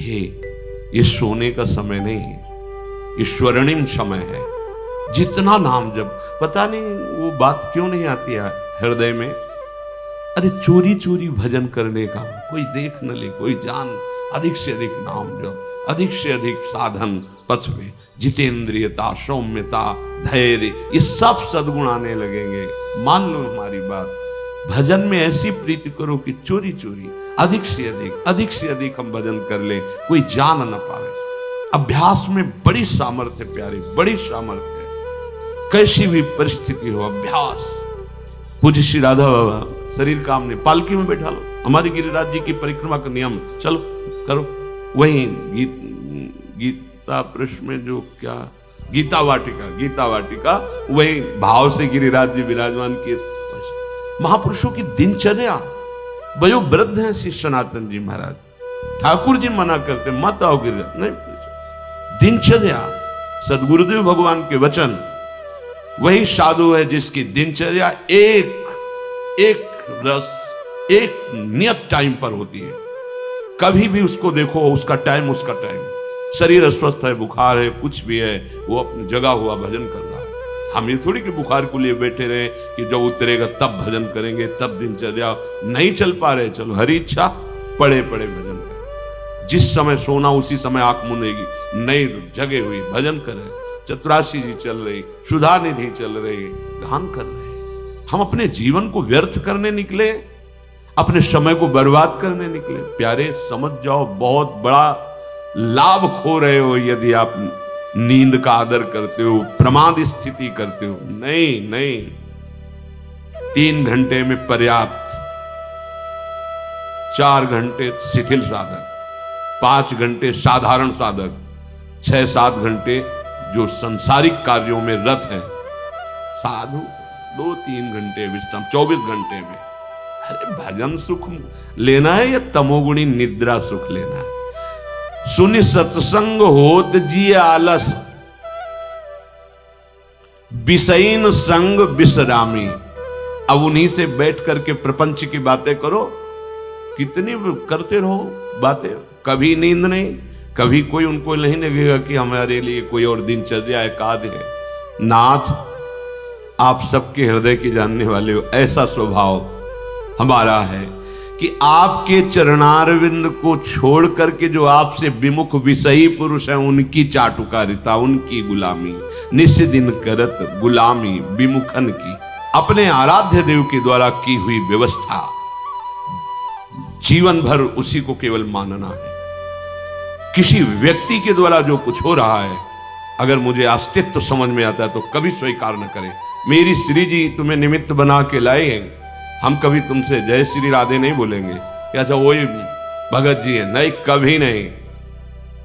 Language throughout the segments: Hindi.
देखिए, ये सोने का समय नहीं है, ये स्वर्णिम समय है। जितना नाम जब, पता नहीं वो बात क्यों नहीं आती है हृदय में, अरे चोरी चोरी भजन करने का, कोई देख न ले, कोई जान, अधिक से अधिक नाम जप, अधिक से अधिक साधन पथ में, जितेंद्रियता, सौम्यता, धैर्य, ये सब सद्गुण आने लगेंगे। मान लो हमारी बात, भजन में ऐसी प्रीति करो कि चोरी चोरी अधिक से अधिक हम भजन कर ले, कोई जान न पावे। अभ्यास में बड़ी सामर्थ्य है प्यारे, बड़ी सामर्थ्य है। कैसी भी परिस्थिति हो, अभ्यास। पूज्य श्री राधा बाबा शरीर काम नहीं, पालकी में बैठा लो, हमारी गिरिराज जी की परिक्रमा का नियम, चलो करो। वही गीता पृष्ठ में जो क्या गीता वाटिका वही भाव से गिरिराज जी विराजमान किए। महापुरुषों की दिनचर्या, वयो वृद्ध हैं श्री सनातन जी महाराज, ठाकुर जी मना करते मत आओ गिरिराज, नहीं, दिनचर्या सदगुरुदेव भगवान के वचन। वही साधु है जिसकी दिनचर्या एक रस, एक नियत टाइम पर होती है। कभी भी उसको देखो, उसका टाइम। शरीर अस्वस्थ है, बुखार है, कुछ भी है, वो अपनी जगह हुआ भजन कर रहा है। हम ये थोड़ी कि बुखार को लिए बैठे रहे कि जब उतरेगा तब भजन करेंगे, तब दिनचर्या नहीं चल पा रहे, चलो हरी इच्छा, पड़े भजन करें। जिस समय सोना उसी समय आंख मुनेगी, नई जगह हुई भजन करें। चतुराशी जी चल रही, सुधा निधि चल रही, गान कर रहे। हम अपने जीवन को व्यर्थ करने निकले, अपने समय को बर्बाद करने निकले। प्यारे समझ जाओ, बहुत बड़ा लाभ खो रहे हो यदि आप नींद का आदर करते हो, प्रमाद स्थिति करते हो। नहीं, 3 घंटे में पर्याप्त, 4 घंटे शिथिल साधक, 5 घंटे साधारण साधक, 6-7 घंटे जो संसारिक कार्यों में रत है साधु, 2-3 घंटे विश्राम, 24 घंटे में। अरे भजन सुख लेना है या तमोगुणी निद्रा सुख लेना है? सुनि सत्संग होत जिय आलस, विषयीन संग विश्रामी। अब उन्हीं से बैठ करके प्रपंच की बातें करो, कितनी करते रहो बातें, कभी नींद नहीं, कभी कोई उनको नहीं लगेगा कि हमारे लिए कोई और दिनचर्या एकाद है। नाथ, आप सबके हृदय की जानने वाले हो, ऐसा स्वभाव हमारा है कि आपके चरणारविंद को छोड़ करके जो आपसे विमुख विषयी पुरुष हैं, उनकी चाटुकारिता, उनकी गुलामी, निस्य दिन करत गुलामी विमुखन की। अपने आराध्य देव के द्वारा की हुई व्यवस्था, जीवन भर उसी को केवल मानना है। किसी व्यक्ति के द्वारा जो कुछ हो रहा है, अगर मुझे अस्तित्व समझ में आता है तो कभी स्वीकार न करें। मेरी श्री जी तुम्हें निमित्त बना के लाए हैं, हम कभी तुमसे जय श्री राधे नहीं बोलेंगे कि अच्छा वही भगत जी है, नहीं, कभी नहीं।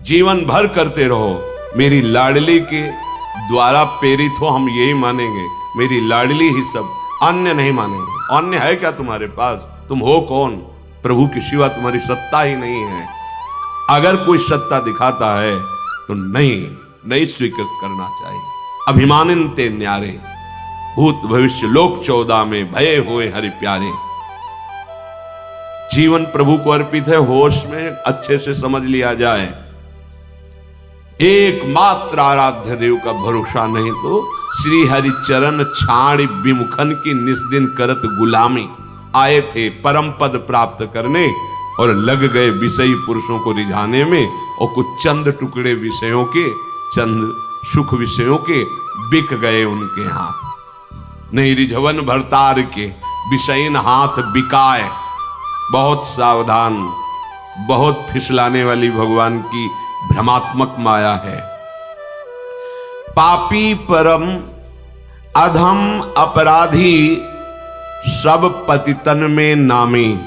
जीवन भर करते रहो, मेरी लाडली के द्वारा प्रेरित हो, हम यही मानेंगे, मेरी लाडली ही सब, अन्य नहीं मानेंगे। अन्य है क्या तुम्हारे पास? तुम हो कौन? प्रभु की सिवा तुम्हारी सत्ता ही नहीं है। अगर कोई सत्ता दिखाता है तो नहीं स्वीकृत करना चाहिए। अभिमानिनते न्यारे, भूत भविष्य लोक 14 में भये हुए हरि प्यारे। जीवन प्रभु को अर्पित है, होश में अच्छे से समझ लिया जाए। एकमात्र आराध्य देव का भरोसा नहीं तो श्री हरि चरण छाड़ विमुखन की निस्दिन करत गुलामी। आए थे परम पद प्राप्त करने और लग गए विषयी पुरुषों को रिझाने में, और कुछ चंद टुकड़े विषयों के, चंद सुख विषयों के बिक गए उनके हाथ। नहीं रिझवन भरतार के विषयीन हाथ बिकाए। बहुत सावधान, बहुत फिसलाने वाली भगवान की भ्रमात्मक माया है। पापी परम अधम अपराधी सब पतितन में नामी।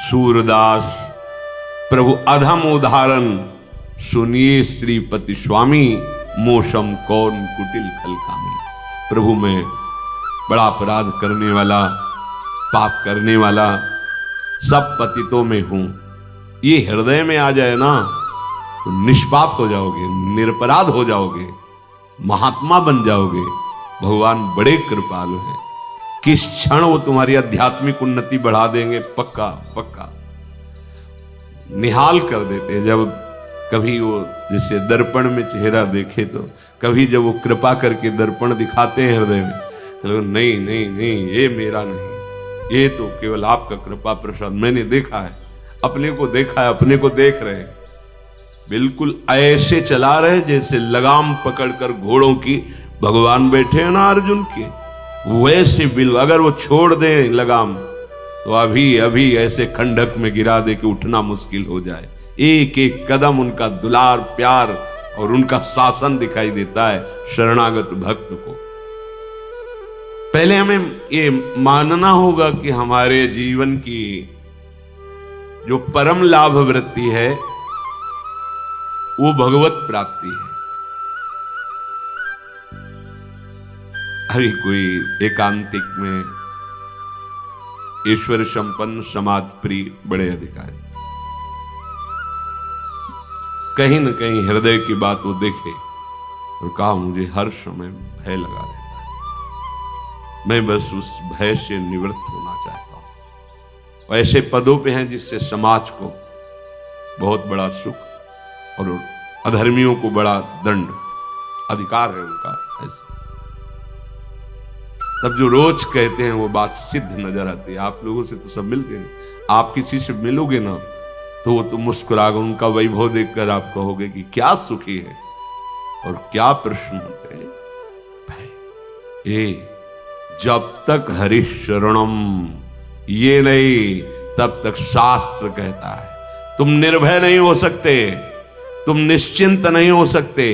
सूरदास प्रभु अधम उदाहरण सुनिए श्रीपति स्वामी, मोशम कौन कुटिल खलकामी। प्रभु में बड़ा अपराध करने वाला, पाप करने वाला, सब पतितों में हूं, ये हृदय में आ जाए ना तो निष्पाप हो जाओगे, निरपराध हो जाओगे, महात्मा बन जाओगे। भगवान बड़े कृपालु हैं, किस क्षण वो तुम्हारी आध्यात्मिक उन्नति बढ़ा देंगे, पक्का। निहाल कर देते। जब कभी वो जैसे दर्पण में चेहरा देखे तो कभी जब वो कृपा करके दर्पण दिखाते हैं हृदय में तो लोग नहीं नहीं नहीं, ये मेरा नहीं, ये तो केवल आपका कृपा प्रसाद। मैंने देखा है, अपने को देखा है, अपने को देख रहे हैं, बिल्कुल ऐसे चला रहे जैसे लगाम पकड़कर घोड़ों की भगवान बैठे हैं ना अर्जुन के, वैसे बिल्कुल। अगर वो छोड़ दे लगाम तो अभी अभी ऐसे खंडक में गिरा दे कि उठना मुश्किल हो जाए। एक एक कदम उनका दुलार प्यार और उनका शासन दिखाई देता है शरणागत भक्त को। पहले हमें ये मानना होगा कि हमारे जीवन की जो परम लाभ वृत्ति है वो भगवत प्राप्ति है। अभी कोई एकांतिक में ईश्वर संपन्न समाज प्रिय बड़े अधिकारी कहीं न कहीं हृदय की बात वो देखे और कहा मुझे हर समय भय लगा रहता है, मैं बस उस भय से निवृत्त होना चाहता हूं। और ऐसे पदों पे हैं जिससे समाज को बहुत बड़ा सुख और अधर्मियों को बड़ा दंड अधिकार है उनका। ऐसे तब जो रोज कहते हैं वो बात सिद्ध नजर आती है। आप लोगों से तो सब मिलते हैं, आप किसी से मिलोगे ना तो वो तो मुस्कुराकर उनका वैभव देखकर आप कहोगे कि क्या सुखी है और क्या प्रश्न होते हैं। भाई ये जब तक हरि शरणम ये नहीं तब तक शास्त्र कहता है तुम निर्भय नहीं हो सकते, तुम निश्चिंत नहीं हो सकते,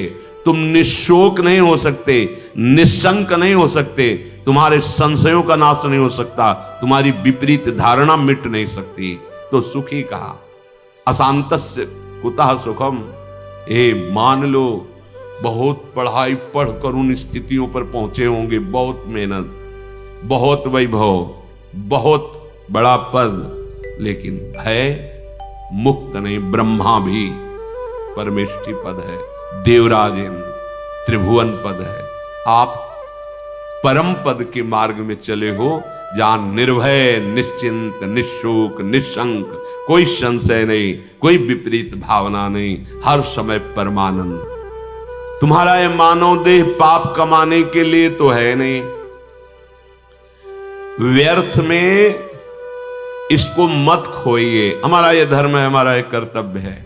तुम निशोक नहीं हो सकते, निशंक नहीं हो सकते, तुम्हारे संशयों का नाश नहीं हो सकता, तुम्हारी विपरीत धारणा मिट नहीं सकती। तो सुखी कहा अशांतस्य कुतः सुखम। ए मान लो बहुत पढ़ाई पढ़कर उन स्थितियों पर पहुंचे होंगे, बहुत मेहनत, बहुत वैभव, बहुत बड़ा पद, लेकिन भय मुक्त नहीं। ब्रह्मा भी परमेष्ठी पद है, देवराजेंद्र त्रिभुवन पद है। आप परम पद के मार्ग में चले हो जहां निर्भय, निश्चिंत, निशोक, निशंक, कोई संशय नहीं, कोई विपरीत भावना नहीं, हर समय परमानंद। तुम्हारा ये मानव देह पाप कमाने के लिए तो है नहीं, व्यर्थ में इसको मत खोइए। हमारा ये धर्म है, हमारा ये कर्तव्य है।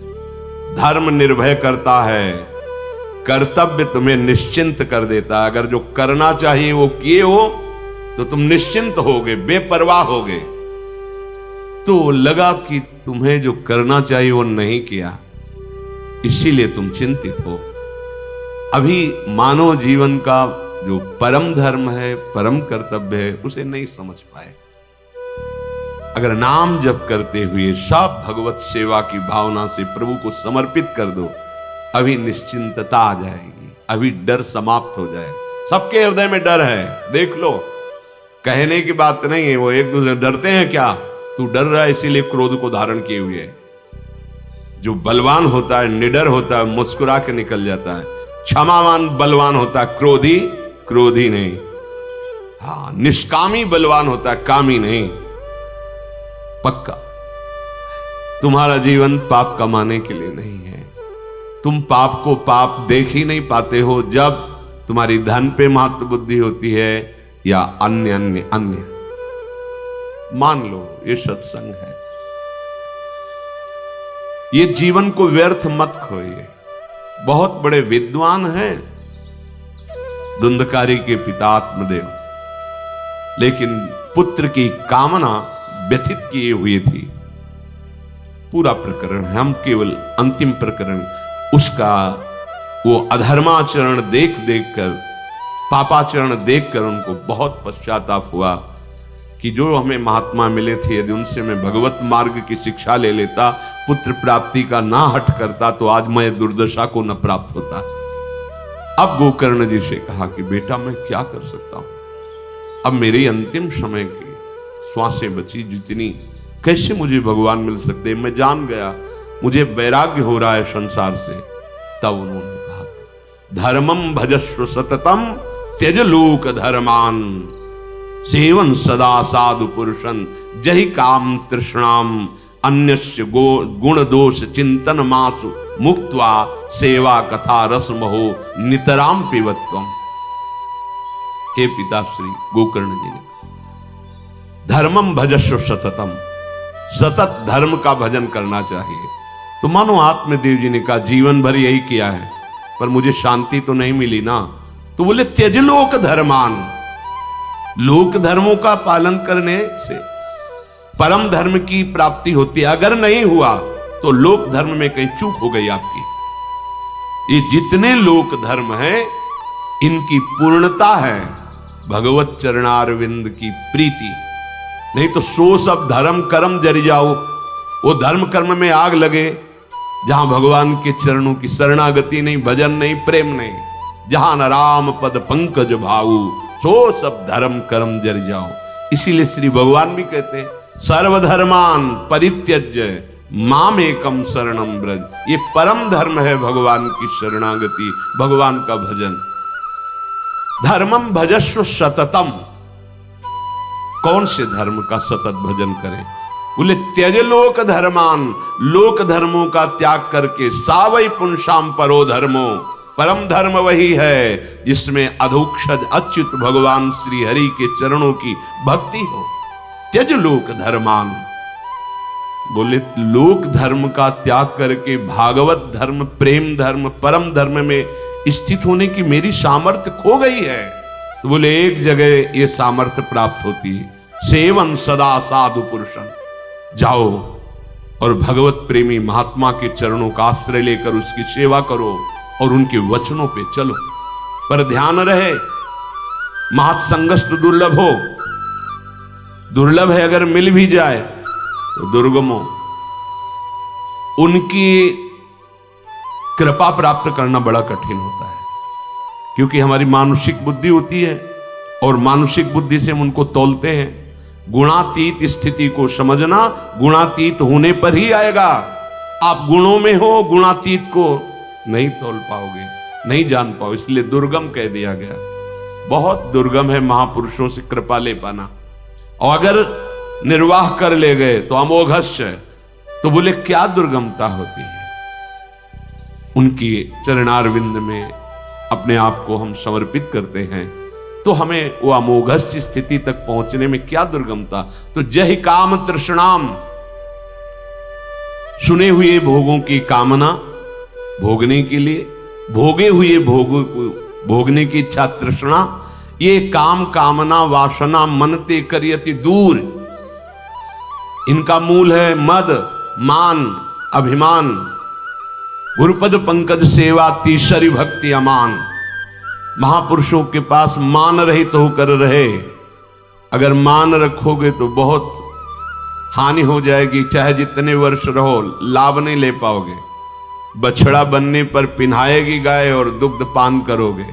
धर्म निर्भय करता है, कर्तव्य तुम्हें निश्चिंत कर देता है। अगर जो करना चाहिए वो किए हो तो तुम निश्चिंत होगे, बेपरवाह होगे। तो लगा कि तुम्हें जो करना चाहिए वो नहीं किया, इसीलिए तुम चिंतित हो। अभी मानव जीवन का जो परम धर्म है, परम कर्तव्य है, उसे नहीं समझ पाए। अगर नाम जप करते हुए सब भगवत सेवा की भावना से प्रभु को समर्पित कर दो, अभी निश्चिंतता आ जाएगी, अभी डर समाप्त हो जाएगा। सबके हृदय में डर है, देख लो, कहने की बात नहीं है। वो एक दूसरे डरते हैं, क्या तू डर रहा है इसीलिए क्रोध को धारण किए हुए है। जो बलवान होता है, निडर होता है, मुस्कुरा के निकल जाता है। क्षमावान बलवान होता है, क्रोधी क्रोधी नहीं। हाँ, निष्कामी बलवान होता है, कामी नहीं। पक्का तुम्हारा जीवन पाप कमाने के लिए नहीं है। तुम पाप को पाप देख ही नहीं पाते हो जब तुम्हारी धन पे महत्व बुद्धि होती है या अन्य अन्य अन्य। मान लो ये सत्संग है, ये जीवन को व्यर्थ मत खोइए। बहुत बड़े विद्वान हैं धुंधकारी के पिता आत्मदेव, लेकिन पुत्र की कामना व्यथित किए हुए थी। पूरा प्रकरण है, हम केवल अंतिम प्रकरण उसका वो अधर्माचरण देख देख कर, पापाचरण देखकर उनको बहुत पश्चाताप हुआ कि जो हमें महात्मा मिले थे, यदि उनसे मैं भगवत मार्ग की शिक्षा ले लेता, पुत्र प्राप्ति का ना हट करता, तो आज मैं दुर्दशा को न प्राप्त होता। अब गोकर्ण जी से कहा कि बेटा मैं क्या कर सकता हूं, अब मेरे अंतिम समय की श्वासें बची जितनी, कैसे मुझे भगवान मिल सकते। मैं जान गया, मुझे वैराग्य हो रहा है संसार से। तब उन्होंने कहा धर्मम भजस्व सततम त्यज लोक धर्मान सेवन सदा साधु पुरुषन जहि काम तृष्णाम अन्यस्य गुण दोष चिंतन मासु मुक्त्वा सेवा कथा रसमहो नितराम पिबत्वम। हे पिताश्री गोकर्ण जी ने, धर्मम भजस्व सततम, सतत धर्म का भजन करना चाहिए। तो मानो आत्मदेव जी ने कहा जीवन भर यही किया है पर मुझे शांति तो नहीं मिली ना। तो बोले त्यज लोक धर्मान, लोक धर्मों का पालन करने से परम धर्म की प्राप्ति होती है। अगर नहीं हुआ तो लोक धर्म में कहीं चूक हो गई आपकी। ये जितने लोक धर्म है इनकी पूर्णता है भगवत चरणारविंद की प्रीति। नहीं तो सो सब धर्म कर्म जरि जाओ, वो धर्म कर्म में आग लगे जहां भगवान के चरणों की शरणागति नहीं, भजन नहीं, प्रेम नहीं। जहां न राम पद पंकज भाऊ, सो सब धर्म कर्म जरि जाओ। इसीलिए श्री भगवान भी कहते हैं सर्वधर्मान परित्यज्य माम एकम शरणम ब्रज। ये परम धर्म है भगवान की शरणागति, भगवान का भजन। धर्मम भजस्व सततम, कौन से धर्म का सतत भजन करें? बोले त्यज लोक धर्मान, लोक धर्मों का त्याग करके सावई पुंसाम परो धर्मो, परम धर्म वही है जिसमें अधोक्षज अच्युत भगवान श्री हरि के चरणों की भक्ति हो। त्यज लोक धर्मान, बोले लोक धर्म का त्याग करके भागवत धर्म, प्रेम धर्म, परम धर्म में स्थित होने की मेरी सामर्थ्य खो गई है। तो बोले एक जगह ये सामर्थ्य प्राप्त होती है, सेवन सदा साधु पुरुषन। जाओ और भगवत प्रेमी महात्मा के चरणों का आश्रय लेकर उसकी सेवा करो और उनके वचनों पे चलो। पर ध्यान रहे महत्संगस्तु दुर्लभ हो, दुर्लभ है, अगर मिल भी जाए तो दुर्गमो। उनकी कृपा प्राप्त करना बड़ा कठिन होता है क्योंकि हमारी मानसिक बुद्धि होती है और मानसिक बुद्धि से हम उनको तौलते हैं। गुणातीत स्थिति को समझना गुणातीत होने पर ही आएगा। आप गुणों में हो, गुणातीत को नहीं तौल पाओगे, नहीं जान पाओ। इसलिए दुर्गम कह दिया गया। बहुत दुर्गम है महापुरुषों से कृपा ले पाना, और अगर निर्वाह कर ले गए तो अमोघस्य। तो बोले क्या दुर्गमता होती है? उनकी चरणारविंद में अपने आप को हम समर्पित करते हैं तो हमें वो अमोघस्य स्थिति तक पहुंचने में क्या दुर्गमता। तो जय काम तृष्णाम, सुने हुए भोगों की कामना भोगने के लिए, भोगे हुए भोगों को भोगने की इच्छा तृष्णा, ये काम कामना वासना मनते करियति दूर। इनका मूल है मद मान अभिमान। गुरुपद पंकज सेवा तीसरी भक्ति अमान। महापुरुषों के पास मान रहित होकर रहे। अगर मान रखोगे तो बहुत हानि हो जाएगी, चाहे जितने वर्ष रहो लाभ नहीं ले पाओगे। बछड़ा बनने पर पिन्हाएगी गाय और दुग्ध पान करोगे।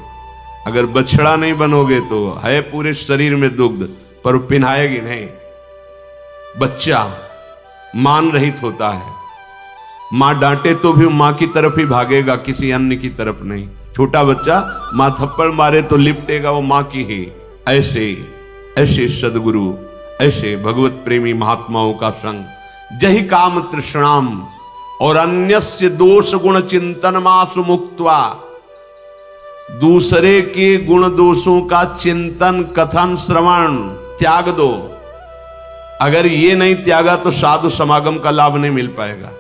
अगर बछड़ा नहीं बनोगे तो है पूरे शरीर में दुग्ध पर पिन्हाएगी नहीं। बच्चा मान रहित होता है, मां डांटे तो भी मां की तरफ ही भागेगा, किसी अन्य की तरफ नहीं। छोटा बच्चा मां थप्पड़ मारे तो लिपटेगा वो मां की ही। ऐसे ऐसे सदगुरु, ऐसे भगवत प्रेमी महात्माओं का संग। जहि काम तृष्णाम और अन्यस्य दोष गुण चिंतन मासु मुक्त्वा, दूसरे के गुण दोषों का चिंतन कथन श्रवण त्याग दो। अगर ये नहीं त्यागा तो साधु समागम का लाभ नहीं मिल पाएगा।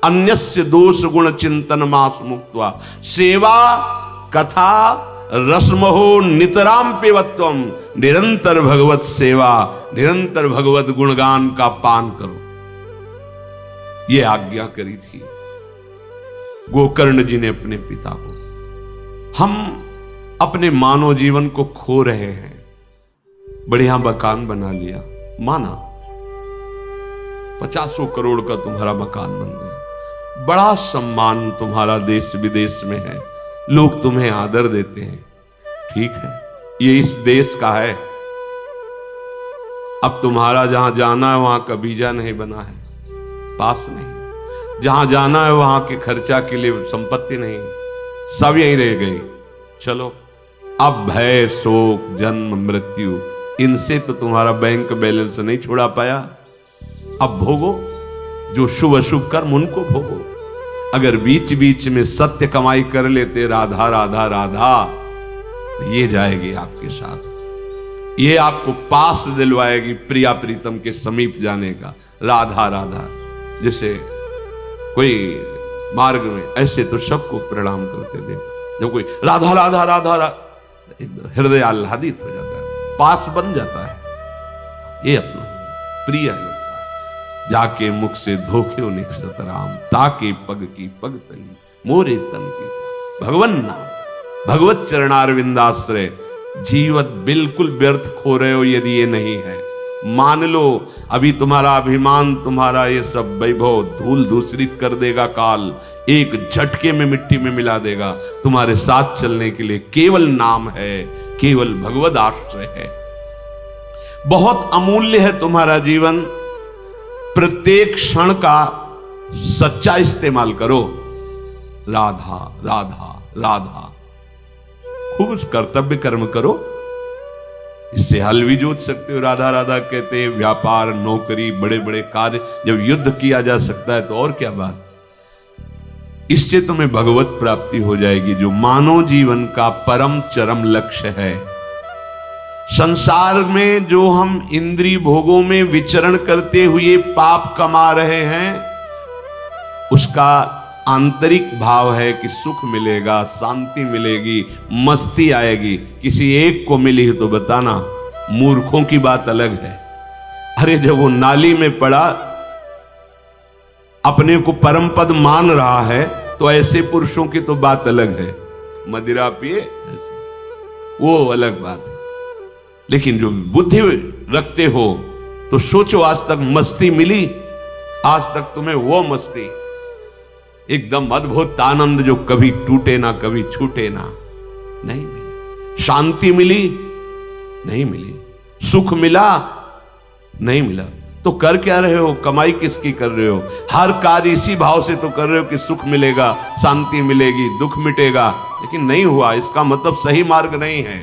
अन्यस्य दोष गुण चिंतन मास मुक्त्वा सेवा कथा रसमहो नितराम पिबत्वम। निरंतर भगवत सेवा, निरंतर भगवत गुणगान का पान करो। ये आज्ञा करी थी गोकर्ण जी ने अपने पिता को। हम अपने मानव जीवन को खो रहे हैं। बढ़िया मकान बना लिया, माना 50 करोड़ का तुम्हारा मकान बन गया, बड़ा सम्मान तुम्हारा देश विदेश में है, लोग तुम्हें आदर देते हैं, ठीक है, ये इस देश का है। अब तुम्हारा जहां जाना है वहां का वीजा नहीं बना है, पास नहीं, जहां जाना है वहां के खर्चा के लिए संपत्ति नहीं, सब यहीं रह गई। चलो अब भय शोक जन्म मृत्यु, इनसे तो तुम्हारा बैंक बैलेंस नहीं छुड़ा पाया, अब भोगो। जो शुभ अशुभ कर्म उनको भोगो। अगर बीच बीच में सत्य कमाई कर लेते राधा राधा राधा, तो ये जाएगी आपके साथ, ये आपको पास दिलवाएगी प्रिया प्रीतम के समीप जाने का। राधा राधा, जैसे कोई मार्ग में ऐसे तो सबको प्रणाम करते थे, जब कोई राधा राधा राधा राधा, हृदय आह्लादित हो जाता है, पास बन जाता है, ये अपना प्रिय लगता है। जाके मुख से धोखे निकसत राम, ताके पग की पग तनी, मोरे तन की भगवन नाम, भगवत चरणारविंदाश्रय। जीवन बिल्कुल व्यर्थ खो रहे हो यदि ये नहीं है। मान लो अभी तुम्हारा अभिमान, तुम्हारा ये सब वैभव धूल दूसरित कर देगा काल, एक झटके में मिट्टी में मिला देगा। तुम्हारे साथ चलने के लिए केवल नाम है, केवल भगवद आश्रय है। बहुत अमूल्य है तुम्हारा जीवन, प्रत्येक क्षण का सच्चा इस्तेमाल करो। राधा राधा राधा, खूब कर्तव्य कर्म करो, इससे हल भी जोत सकते हो। राधा राधा कहते हैं व्यापार, नौकरी, बड़े बड़े कार्य, जब युद्ध किया जा सकता है तो और क्या बात। इससे तुम्हें भगवत प्राप्ति हो जाएगी, जो मानव जीवन का परम चरम लक्ष्य है। संसार में जो हम इंद्रिय भोगों में विचरण करते हुए पाप कमा रहे हैं, उसका आंतरिक भाव है कि सुख मिलेगा, शांति मिलेगी, मस्ती आएगी। किसी एक को मिली है तो बताना, मूर्खों की बात अलग है। अरे जब वो नाली में पड़ा, अपने को परम पद मान रहा है, तो ऐसे पुरुषों की तो बात अलग है। मदिरा पिए ऐसे, वो अलग बात है। लेकिन जो बुद्धि रखते हो तो सोचो, आज तक मस्ती मिली, आज तक तुम्हें वो मस्ती, एकदम अद्भुत आनंद जो कभी टूटे ना, कभी छूटे ना, नहीं मिली। शांति मिली, नहीं मिली। सुख मिला, नहीं मिला। तो कर क्या रहे हो, कमाई किसकी कर रहे हो? हर कार्य इसी भाव से तो कर रहे हो कि सुख मिलेगा, शांति मिलेगी, दुख मिटेगा, लेकिन नहीं हुआ। इसका मतलब सही मार्ग नहीं है।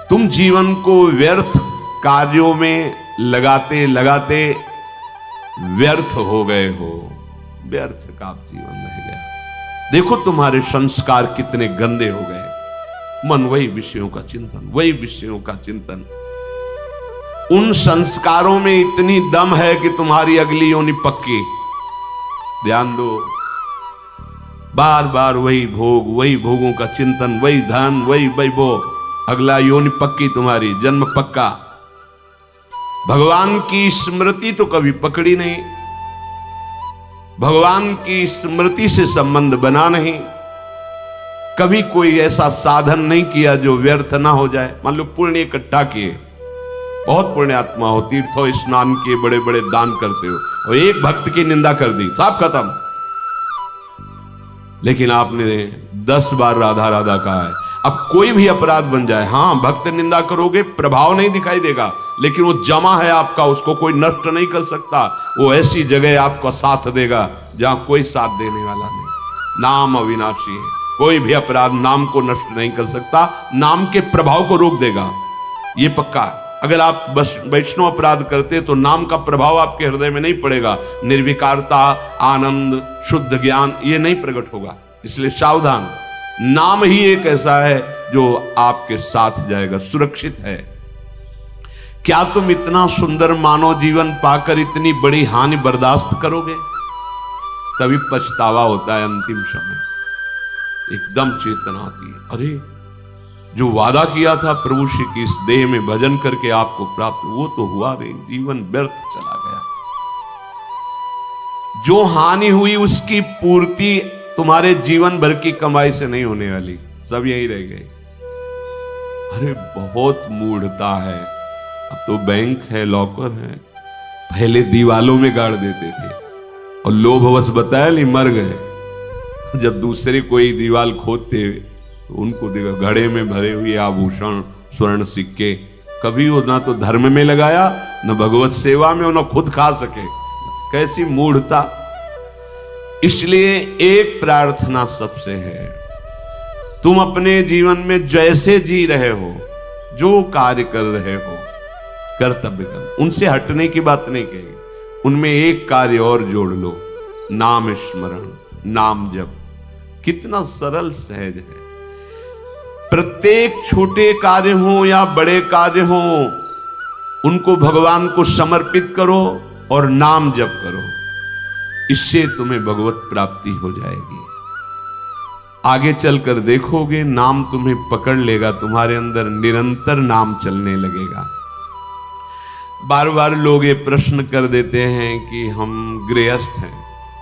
तुम जीवन को व्यर्थ कार्यों में लगाते लगाते व्यर्थ हो गए हो, व्यर्थ का जीवन रह गया। देखो तुम्हारे संस्कार कितने गंदे हो गए। मन वही विषयों का चिंतन, वही विषयों का चिंतन। उन संस्कारों में इतनी दम है कि तुम्हारी अगली योनि पक्की। ध्यान दो, बार बार वही भोग, वही भोगों का चिंतन, वही धन, वही वैभव, अगला योनि पक्की, तुम्हारी जन्म पक्का। भगवान की स्मृति तो कभी पकड़ी नहीं, भगवान की स्मृति से संबंध बना नहीं, कभी कोई ऐसा साधन नहीं किया जो व्यर्थ ना हो जाए। मान लो पुण्य इकट्ठा किए, बहुत पुण्य आत्मा हो, तीर्थ हो, स्नान किए, बड़े बड़े दान करते हो, और एक भक्त की निंदा कर दी, सब खत्म। लेकिन आपने 10 बार राधा राधा कहा है। अब कोई भी अपराध बन जाए, हाँ भक्त निंदा करोगे, प्रभाव नहीं दिखाई देगा, लेकिन वो जमा है आपका, उसको कोई नष्ट नहीं कर सकता। वो ऐसी जगह आपका साथ देगा जहां कोई साथ देने वाला नहीं। नाम अविनाशी है, कोई भी अपराध नाम को नष्ट नहीं कर सकता, नाम के प्रभाव को रोक देगा, ये पक्का। अगर आप बस वैष्णव अपराध करते तो नाम का प्रभाव आपके हृदय में नहीं पड़ेगा, निर्विकारता, आनंद, शुद्ध ज्ञान ये नहीं प्रकट होगा। इसलिए सावधान, नाम ही एक ऐसा है जो आपके साथ जाएगा, सुरक्षित है। क्या तुम इतना सुंदर मानव जीवन पाकर इतनी बड़ी हानि बर्दाश्त करोगे? तभी पछतावा होता है अंतिम समय। एकदम चेतना आती है, अरे जो वादा किया था प्रभु श्री की इस देह में भजन करके आपको प्राप्त, वो तो हुआ नहीं, जीवन व्यर्थ चला गया। जो हानि हुई उसकी पूर्ति तुम्हारे जीवन भर की कमाई से नहीं होने वाली, सब यही रह गए। अरे बहुत मूढ़ता है। अब तो बैंक है, लॉकर है, पहले दीवालों में गाड़ देते थे और लोभवश बताया नहीं, मर गए। जब दूसरे कोई दीवाल खोदते तो उनको देखा घड़े में भरे हुए आभूषण, स्वर्ण सिक्के, कभी वो ना तो धर्म में लगाया, न भगवत सेवा में, न खुद खा सके। कैसी मूढ़ता। इसलिए एक प्रार्थना सबसे है, तुम अपने जीवन में जैसे जी रहे हो, जो कार्य कर रहे हो, कर्तव्य कर। उनसे हटने की बात नहीं कही, उनमें एक कार्य और जोड़ लो, नाम स्मरण, नाम जप। कितना सरल सहज है। प्रत्येक छोटे कार्य हो या बड़े कार्य हो, उनको भगवान को समर्पित करो और नाम जप करो, इससे तुम्हें भगवत प्राप्ति हो जाएगी। आगे चलकर देखोगे नाम तुम्हें पकड़ लेगा, तुम्हारे अंदर निरंतर नाम चलने लगेगा। बार बार लोग ये प्रश्न कर देते हैं कि हम गृहस्थ हैं।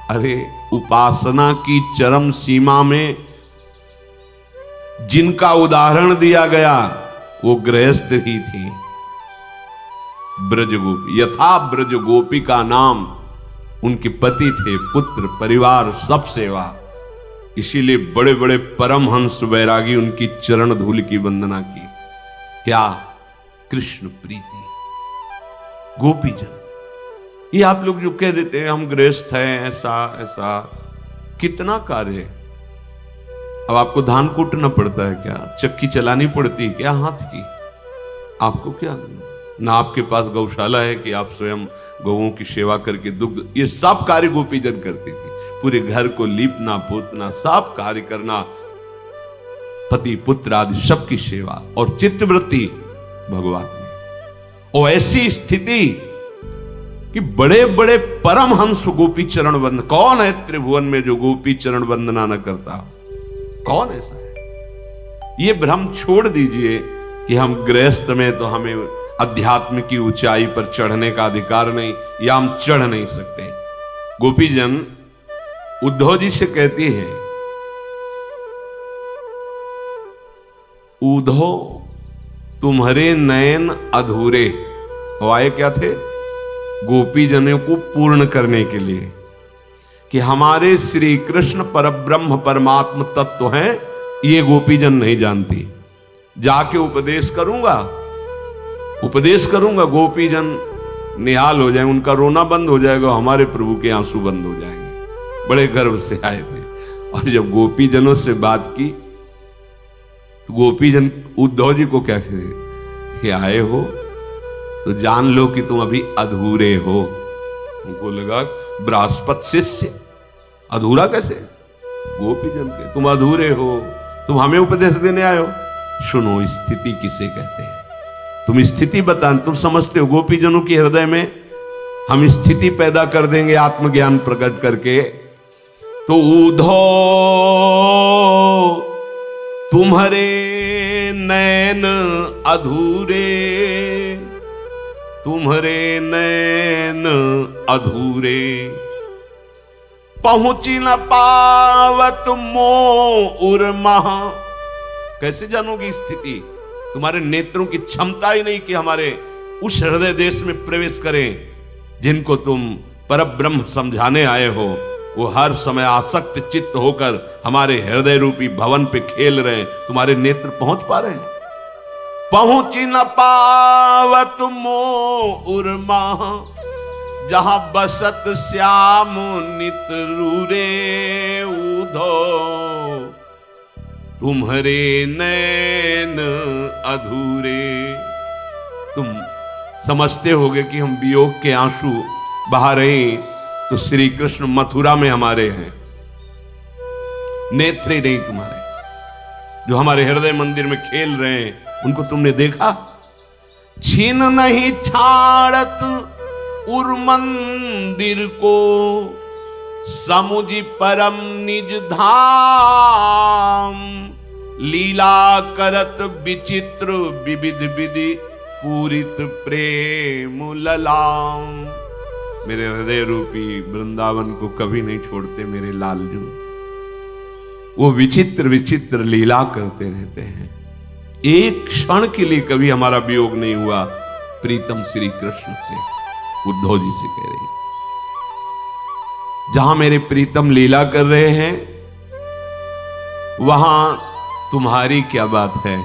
अरे उपासना की चरम सीमा में जिनका उदाहरण दिया गया वो गृहस्थ ही थी, ब्रज गोपी। यथा ब्रज गोपी का नाम, उनके पति थे, पुत्र, परिवार, सब सेवा। इसीलिए बड़े बड़े परमहंस वैरागी उनकी चरण धूल की वंदना की। क्या? कृष्ण प्रीति। गोपीजन। ये आप लोग जो कह देते हैं हम गृहस्थ हैं, ऐसा ऐसा, कितना कार्य है। अब आपको धान कूटना पड़ता है क्या? चक्की चलानी पड़ती है क्या हाथ की? आपको क्या, ना आपके पास गौशाला है कि आप स्वयं गौओं की सेवा करके दुग्ध, ये सब कार्य गोपीजन करती थी। पूरे घर को लीपना पोतना, सब कार्य करना, पति पुत्र आदि सबकी सेवा और चित्तवृत्ति भगवान में। और ऐसी स्थिति कि बड़े बड़े परमहंस गोपी चरण वंदन। कौन है त्रिभुवन में जो गोपी चरण वंदना न करता? कौन ऐसा है? ये भ्रम छोड़ दीजिए कि हम गृहस्थ में तो हमें अध्यात्म की ऊंचाई पर चढ़ने का अधिकार नहीं, या हम चढ़ नहीं सकते। गोपीजन उद्धव जी से कहती है, उद्धव तुम्हारे नयन अधूरे। वाये क्या थे? गोपीजनों को पूर्ण करने के लिए कि हमारे श्री कृष्ण परब्रह्म परमात्म तत्व हैं, ये गोपीजन नहीं जानती। जाके उपदेश करूंगा, गोपीजन निहाल हो जाए, उनका रोना बंद हो जाएगा, हमारे प्रभु के आंसू बंद हो जाएंगे। बड़े गर्व से आए थे। और जब गोपीजनों से बात की तो गोपीजन उद्धव जी को क्या कहते कि आए हो तो जान लो कि तुम अभी अधूरे हो। उनको लगा बृहस्पति शिष्य अधूरा कैसे? गोपीजन के तुम अधूरे हो, तुम हमें उपदेश देने आए हो। सुनो, स्थिति किसे कहते हैं? तुम स्थिति बता, तुम समझते हो गोपीजनों के हृदय में हम स्थिति पैदा कर देंगे आत्मज्ञान प्रकट करके। तो उद्धव तुम्हारे नैन अधूरे, तुम्हारे नैन अधूरे, पहुंची न पावत मोर महा। कैसे जानोगी स्थिति? तुम्हारे नेत्रों की क्षमता ही नहीं कि हमारे उस हृदय देश में प्रवेश करें जिनको तुम परब्रह्म समझाने आए हो। वो हर समय आसक्त चित्त होकर हमारे हृदय रूपी भवन पे खेल रहे हैं, तुम्हारे नेत्र पहुंच पा रहे हैं? पहुंची न पावत मोर महा, जहां बसत श्याम नित रूरे। उद्धव तुम्हारे नैन अधूरे। तुम समझते होगे कि हम वियोग के आंसू बहा रहे हैं, तो श्री कृष्ण मथुरा में हमारे हैं, नेत्र नहीं तुम्हारे, जो हमारे हृदय मंदिर में खेल रहे हैं, उनको तुमने देखा? छीन नहीं छाड़त उर मंदिर को, समुझ परम निज धाम। लीला करत विचित्र विविध विधि, पूरित प्रेम ललाम। मेरे हृदय रूपी वृंदावन को कभी नहीं छोड़ते मेरे लालजू। वो विचित्र विचित्र लीला करते रहते हैं। एक क्षण के लिए कभी हमारा वियोग नहीं हुआ प्रीतम श्री कृष्ण से। उद्धव जी से कह रही, जहां मेरे प्रीतम लीला कर रहे हैं वहां तुम्हारी क्या बात है?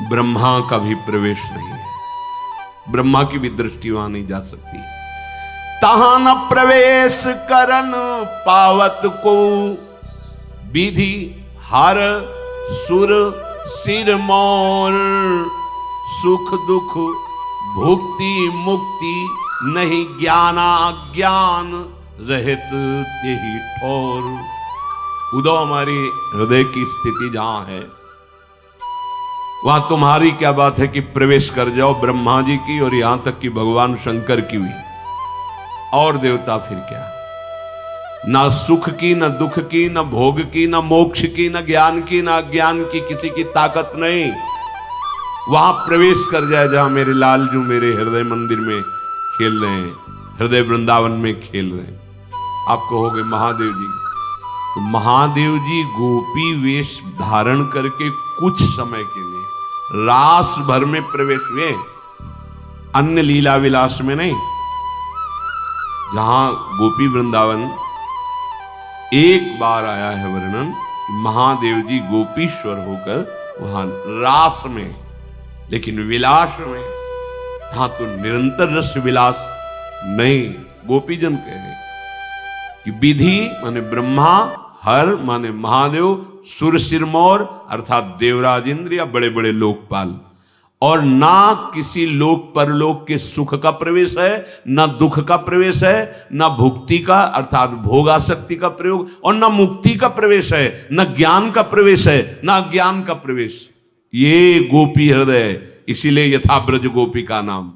ब्रह्मा का भी प्रवेश नहीं है, ब्रह्मा की भी दृष्टि वहां नहीं जा सकती। तहां न प्रवेश करन पावत को, विधि हर सुर सिर मोर। सुख दुख भुक्ति मुक्ति नहीं ज्ञाना ज्ञान रहित तेहि ठोर। उदो हमारी हृदय की स्थिति जहां है वहां तुम्हारी क्या बात है कि प्रवेश कर जाओ ब्रह्मा जी की और यहां तक कि भगवान शंकर की भी, और देवता फिर क्या। ना सुख की, ना दुख की, ना भोग की, ना मोक्ष की, ना ज्ञान की, ना अज्ञान की, किसी की ताकत नहीं। वहां प्रवेश कर जाए जहां मेरे लाल जो मेरे हृदय मंदिर में खेल रहे हैं, हृदय वृंदावन में खेल रहे हैं। आप कहोगे महादेव जी, तो महादेव जी गोपी वेश धारण करके कुछ समय के लिए रास भर में प्रवेश हुए, अन्य लीला विलास में नहीं। जहां गोपी वृंदावन एक बार आया है वर्णन, महादेव जी गोपीश्वर होकर वहां रास में, लेकिन विलास में यहां तो निरंतर रस विलास नहीं। गोपीजन कहे कि विधि माने ब्रह्मा, हर माने महादेव, सुर सिरमौर अर्थात देवराज इंद्र या बड़े बड़े लोकपाल, और ना किसी लोक परलोक के सुख का प्रवेश है, ना दुख का प्रवेश है, ना भुक्ति का अर्थात भोगासक्ति का प्रयोग, और ना मुक्ति का प्रवेश है, ना ज्ञान का प्रवेश है, ना ज्ञान का प्रवेश। ये गोपी हृदय, इसीलिए यथा ब्रज गोपी का नाम।